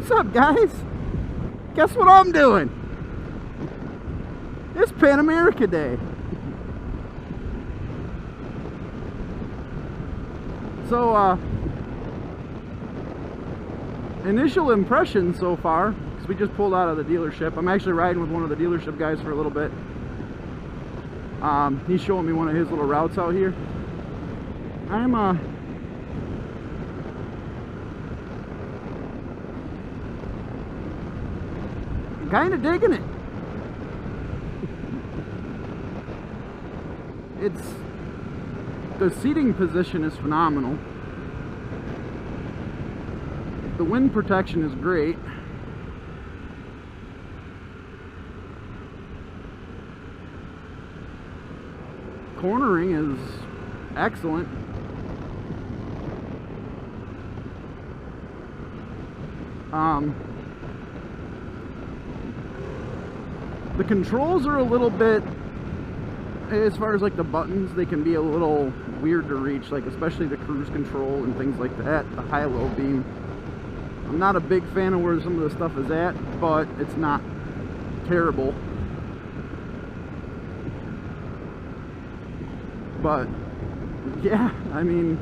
What's up, guys? Guess what I'm doing? It's Pan America Day. So, initial impressions so far, because we just pulled out of the dealership. I'm actually riding with one of the dealership guys for a little bit. He's showing me one of his little routes out here. I'm kind of digging it. The seating position is phenomenal. The wind protection is great. Cornering is excellent. The controls are a little bit, as far as like the buttons, they can be a little weird to reach, like especially the cruise control and things like that, the high-low beam. I'm not a big fan of where some of the stuff is at, but it's not terrible. But yeah, I mean,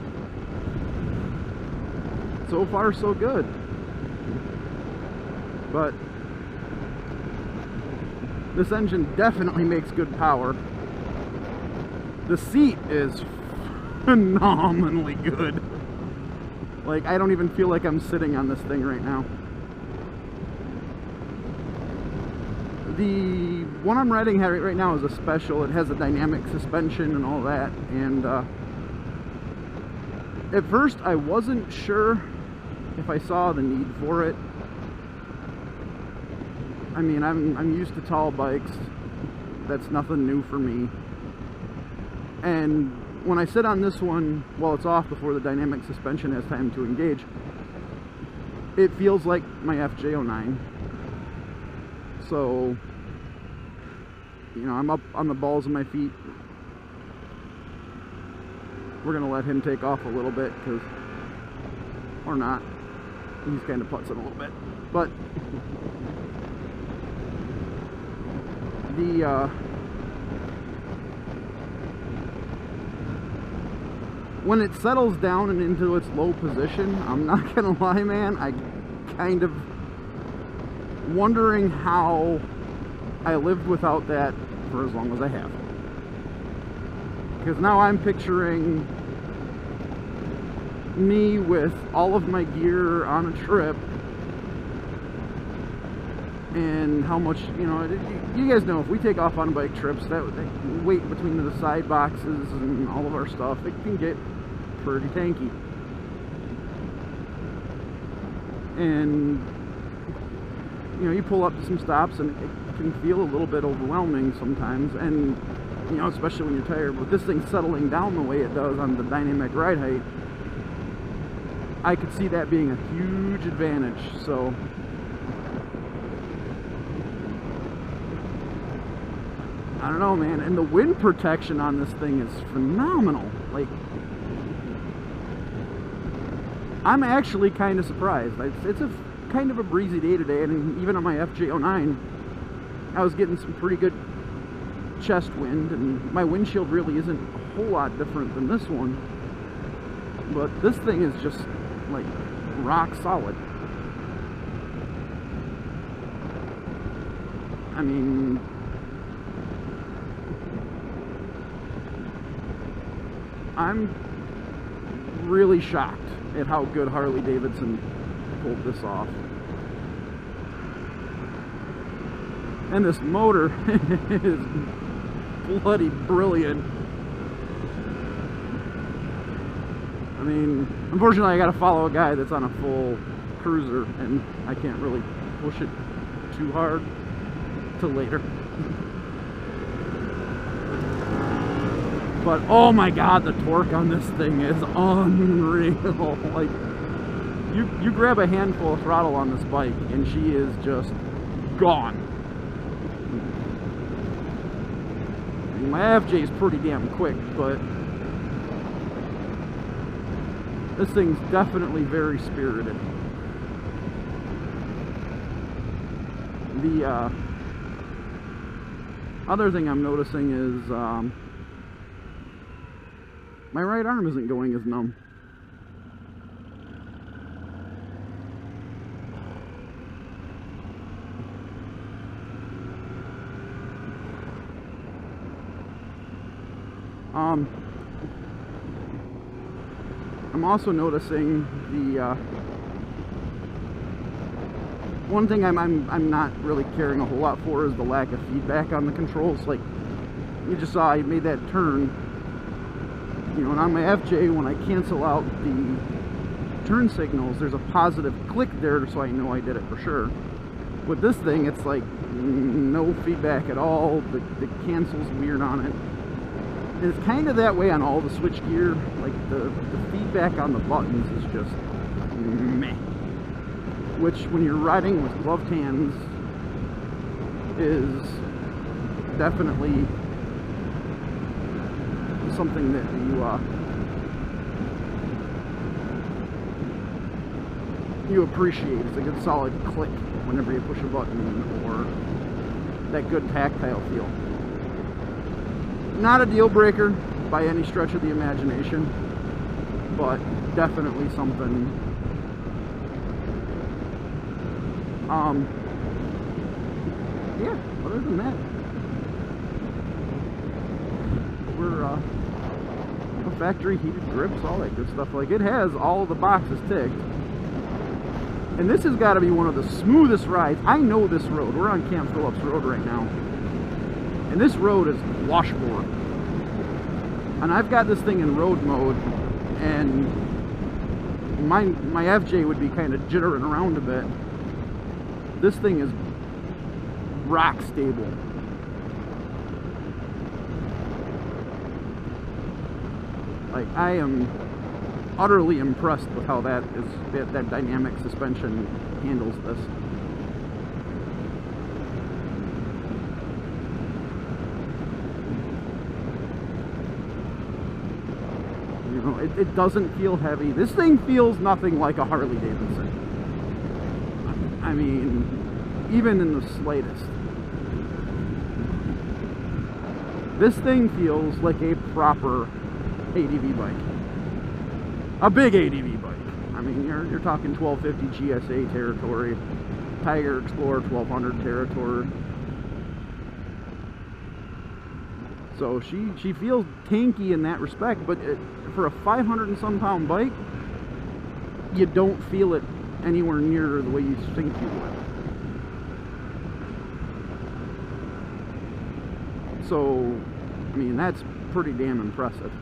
so far so good. But this engine definitely makes good power. The seat is phenomenally good. Like, I don't even feel like I'm sitting on this thing right now. The one I'm riding right now is a special. It has a dynamic suspension and all that. And at first I wasn't sure if I saw the need for it. I mean, I'm used to tall bikes. That's nothing new for me. And when I sit on this one while it's off before the dynamic suspension has time to engage, it feels like my FJ09. So, you know, I'm up on the balls of my feet. We're gonna let him take off a little bit, or not. He's kind of putzing a little bit, but when it settles down and into its low position, I'm not gonna lie, man, I kind of wondering how I lived without that for as long as I have. Because now I'm picturing me with all of my gear on a trip, and how much, you know, you guys know, if we take off on bike trips, that weight between the side boxes and all of our stuff, it can get pretty tanky. And, you know, you pull up to some stops and it can feel a little bit overwhelming sometimes, and, you know, especially when you're tired. With this thing settling down the way it does on the dynamic ride height, I could see that being a huge advantage. So I don't know, man. And the wind protection on this thing is phenomenal. Like, I'm actually kind of surprised. It's a kind of a breezy day today, and even on my FJ09, I was getting some pretty good chest wind, and my windshield really isn't a whole lot different than this one. But this thing is just like rock solid. I mean, I'm really shocked at how good Harley Davidson pulled this off. And this motor is bloody brilliant. I mean, unfortunately I gotta follow a guy that's on a full cruiser, and I can't really push it too hard till later. But oh my god, the torque on this thing is unreal. Like, you grab a handful of throttle on this bike and she is just gone. I mean, my FJ is pretty damn quick, but this thing's definitely very spirited. The other thing I'm noticing is my right arm isn't going as numb. I'm also noticing the one thing I'm not really caring a whole lot for is the lack of feedback on the controls. Like you just saw, I made that turn, you know, and on my FJ, when I cancel out the turn signals, there's a positive click there, so I know I did it for sure. With this thing, it's like no feedback at all. The cancel's weird on it. And it's kind of that way on all the switch gear. Like the feedback on the buttons is just meh. Which, when you're riding with gloved hands, is definitely something that you appreciate. It's a good solid click whenever you push a button, or that good tactile feel. Not a deal breaker by any stretch of the imagination, but definitely something. Yeah, other than that, we're factory heated grips, all that good stuff. Like, it has all the boxes ticked. And this has got to be one of the smoothest rides. I know this road. We're on Camp Phillips Road right now. And this road is washboard. And I've got this thing in road mode, and my FJ would be kind of jittering around a bit. This thing is rock stable. Like, I am utterly impressed with how that dynamic suspension handles this. You know, it doesn't feel heavy. This thing feels nothing like a Harley Davidson. I mean, even in the slightest. This thing feels like a proper ADV bike. A big ADV bike. I mean, you're talking 1250 GSA territory, Tiger Explorer 1200 territory. So she feels tanky in that respect, but for a 500 and some pound bike, you don't feel it anywhere near the way you think you would. So, I mean, that's pretty damn impressive.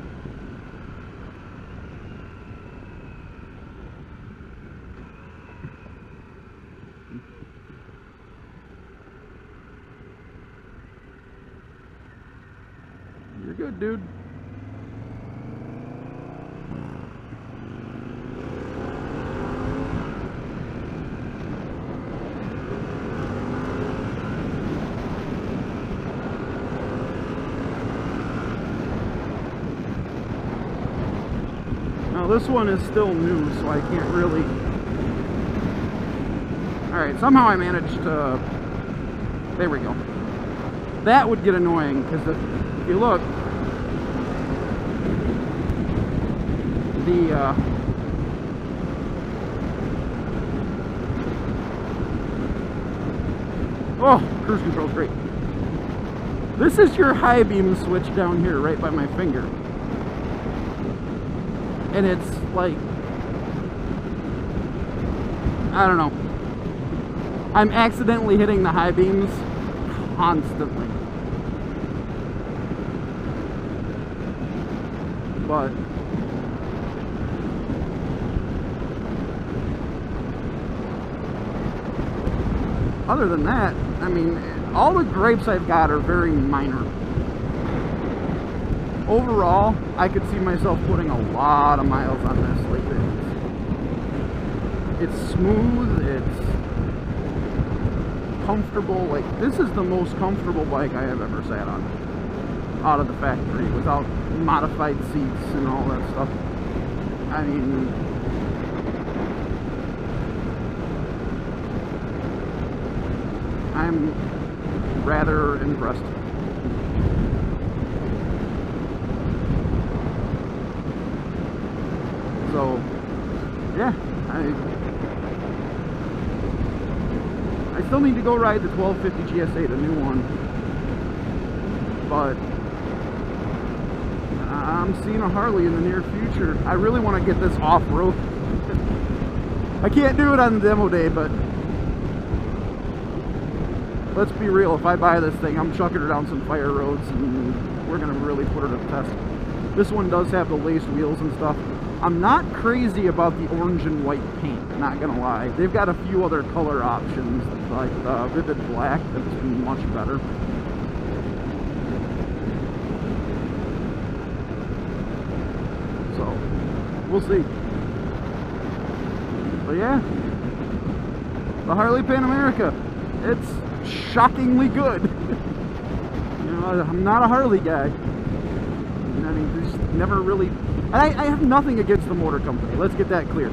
You're good, dude. Now this one is still new, so I can't really... Alright, somehow I managed to... There we go. That would get annoying, because if you look, oh, cruise control's great. This is your high beam switch down here, right by my finger. And it's like, I don't know. I'm accidentally hitting the high beams constantly. But other than that, I mean, all the gripes I've got are very minor. Overall, I could see myself putting a lot of miles on this. Like, it's smooth, it's comfortable. Like, this is the most comfortable bike I have ever sat on out of the factory, without modified seats and all that stuff. I mean, I'm rather impressed. So, yeah, I still need to go ride the 1250 GS8, the new one, but I'm seeing a Harley in the near future. I really want to get this off-road. I can't do it on the demo day, but let's be real, if I buy this thing, I'm chucking her down some fire roads and we're going to really put her to the test. This one does have the laced wheels and stuff. I'm not crazy about the orange and white paint, not going to lie. They've got a few other color options, like the vivid black, that's much better. So, we'll see. But yeah, the Harley Pan America, it's shockingly good. You know, I'm not a Harley guy. I mean, there's never really... I have nothing against the motor company, let's get that clear.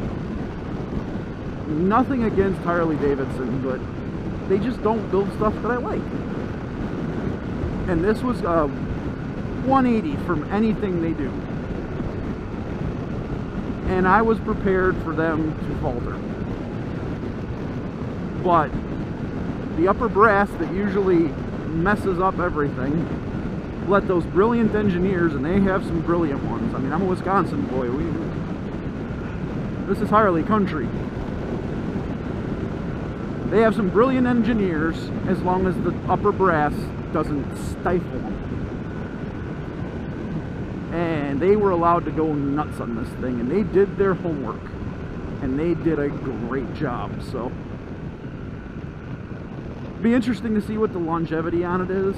Nothing against Harley Davidson, but they just don't build stuff that I like. And this was 180 from anything they do. And I was prepared for them to falter. But the upper brass that usually messes up everything, let those brilliant engineers, and they have some brilliant ones. I mean, I'm a Wisconsin boy. This is Harley country. They have some brilliant engineers, as long as the upper brass doesn't stifle them. And they were allowed to go nuts on this thing, and they did their homework. And they did a great job, so. Be interesting to see what the longevity on it is.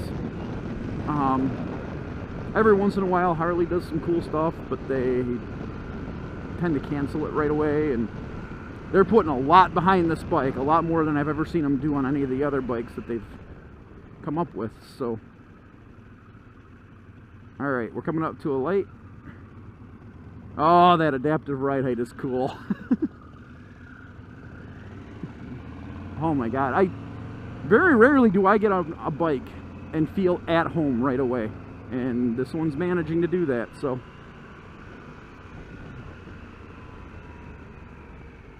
Every once in a while Harley does some cool stuff, but they tend to cancel it right away, and they're putting a lot behind this bike, a lot more than I've ever seen them do on any of the other bikes that they've come up with. So alright, we're coming up to a light. Oh, that adaptive ride height is cool. Oh my god, very rarely do I get on a bike and feel at home right away, and this one's managing to do that. So,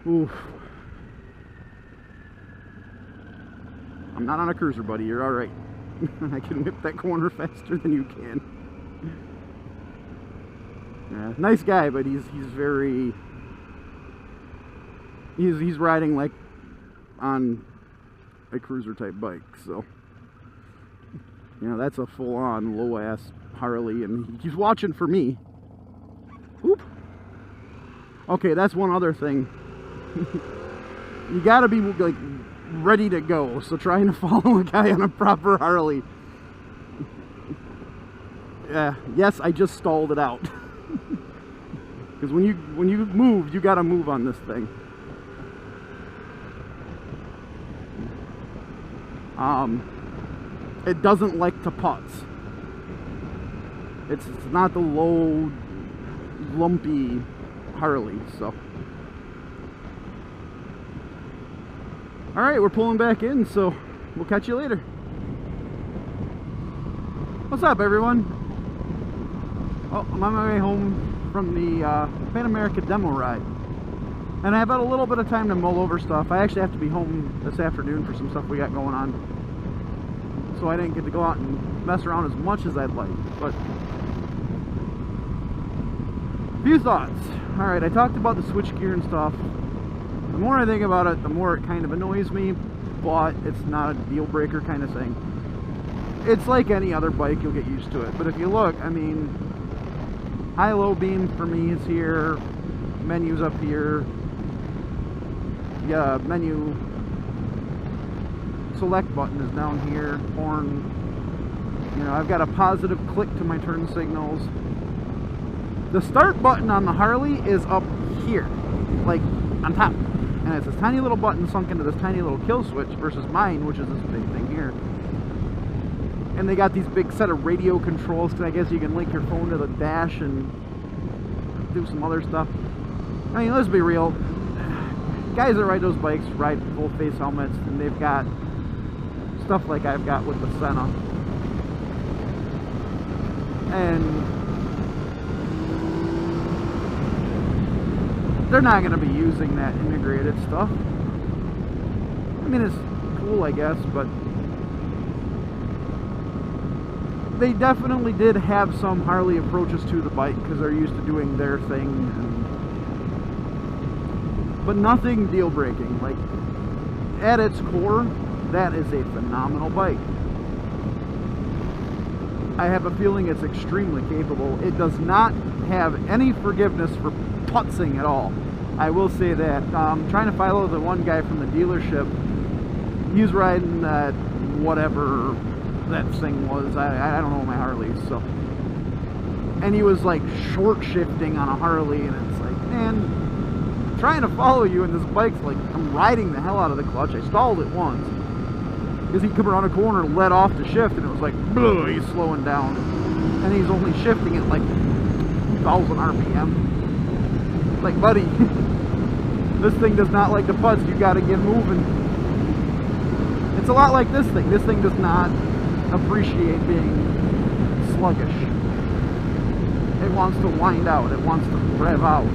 oof. I'm not on a cruiser, buddy. You're all right. I can whip that corner faster than you can. Yeah, nice guy, but he's very. He's riding like on a cruiser type bike, so. You know, that's a full-on low-ass Harley, and he's watching for me. Oop. Okay, that's one other thing. You gotta be, like, ready to go, so trying to follow a guy on a proper Harley. Yeah, yes, I just stalled it out. Because when you move, you gotta move on this thing. It doesn't like to putz. It's not the low, lumpy Harley, so. Alright, we're pulling back in, so we'll catch you later. What's up, everyone? Oh, I'm on my way home from the Pan America demo ride. And I have had a little bit of time to mull over stuff. I actually have to be home this afternoon for some stuff we got going on. So I didn't get to go out and mess around as much as I'd like, but a few thoughts. Alright, I talked about the switchgear and stuff. The more I think about it, the more it kind of annoys me, but it's not a deal breaker kind of thing. It's like any other bike, you'll get used to it. But if you look, I mean, high-low beam for me is here, menu's up here, yeah, menu select button is down here, horn, you know, I've got a positive click to my turn signals. The start button on the Harley is up here, like on top, and it's this tiny little button sunk into this tiny little kill switch versus mine, which is this big thing here. And they got these big set of radio controls, because I guess you can link your phone to the dash and do some other stuff. I mean, let's be real, guys that ride those bikes ride full face helmets, and they've got stuff like I've got with the Senna. And they're not going to be using that integrated stuff. I mean, it's cool, I guess, but they definitely did have some Harley approaches to the bike because they're used to doing their thing, but nothing deal-breaking. Like, at its core, that is a phenomenal bike. I have a feeling it's extremely capable. It does not have any forgiveness for putzing at all. I will say that. Trying to follow the one guy from the dealership. He was riding that whatever that thing was. I don't know my Harleys, so. And he was like short shifting on a Harley, and it's like, man, I'm trying to follow you, and this bike's like, I'm riding the hell out of the clutch. I stalled it once because he'd come around a corner and let off the shift, and it was like, he's slowing down, and he's only shifting at like 2,000 RPM. Like, buddy, this thing does not like to putz. You got to get moving. It's a lot like this thing. This thing does not appreciate being sluggish. It wants to wind out. It wants to rev out.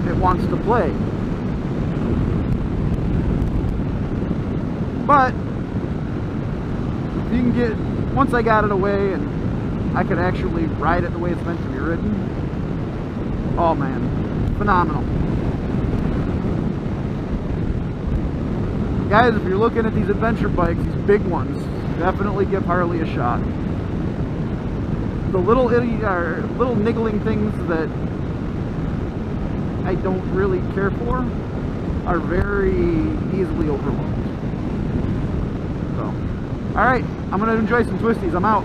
It wants to play. But you can get, once I got it away and I could actually ride it the way it's meant to be ridden, oh man, phenomenal. Guys, if you're looking at these adventure bikes, these big ones, definitely give Harley a shot. The little niggling things that I don't really care for are very easily overlooked. So, alright, I'm going to enjoy some twisties. I'm out.